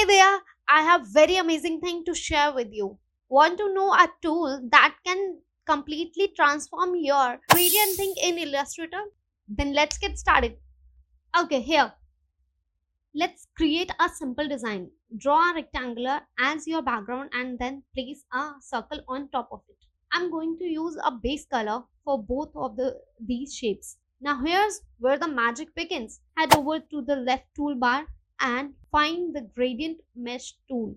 Hey there, I have very amazing thing to share with you. Want to know a tool that can completely transform your gradient thing in Illustrator? Then let's get started. Okay, here. Let's create a simple design. Draw a rectangular as your background and then place a circle on top of it. I'm going to use a base color for both of these shapes. Now here's where the magic begins. Head over to the left toolbar and find the gradient mesh tool,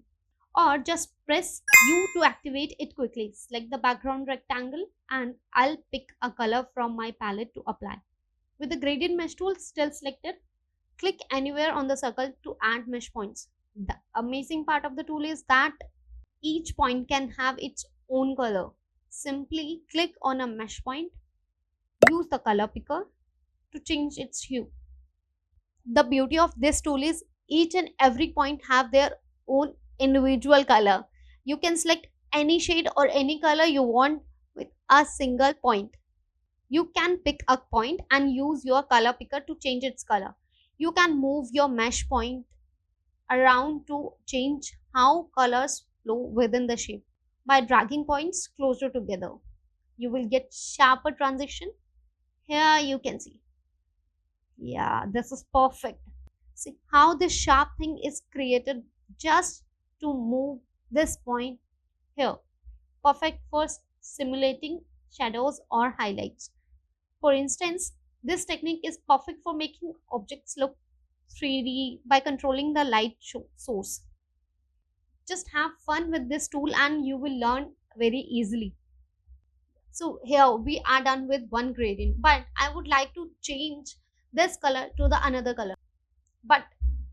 or just press U to activate it quickly. Select the background rectangle and I'll pick a color from my palette to apply. With the gradient mesh tool still selected, click anywhere on the circle to add mesh points. The amazing part of the tool is that each point can have its own color. Simply click on a mesh point, use the color picker to change its hue. The beauty of this tool is each and every point have their own individual color. You can select any shade or any color you want with a single point. You can pick a point and use your color picker to change its color. You can move your mesh point around to change how colors flow within the shape. By dragging points closer together, you will get sharper transition. Here you can see. Yeah, this is perfect. See how this sharp thing is created just to move this point here. Perfect for simulating shadows or highlights. For instance, this technique is perfect for making objects look 3D by controlling the light source. Just have fun with this tool and you will learn very easily. So here we are done with one gradient, but I would like to change this color to the another color, but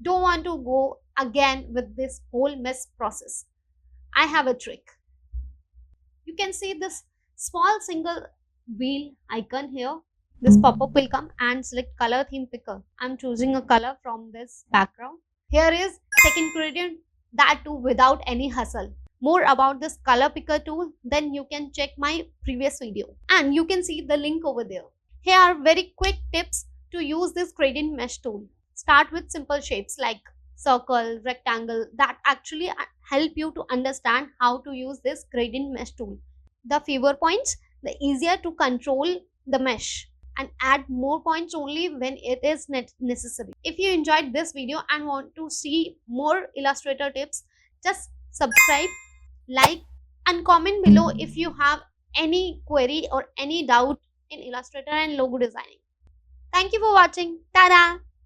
don't want to go again with this whole mess process. I have a trick. You can see this small single wheel icon here. This pop-up will come and select color theme picker. I'm choosing a color from this background. Here is second gradient, that too without any hustle. More about this color picker tool, then you can check my previous video and you can see the link over there. Here are very quick tips to use this gradient mesh tool. Start with simple shapes like circle, rectangle that actually help you to understand how to use this gradient mesh tool. The fewer points, the easier to control the mesh, and add more points only when it is necessary. If you enjoyed this video and want to see more Illustrator tips, just subscribe, like and comment below if you have any query or any doubt in Illustrator and logo designing. Thank you for watching. Tada!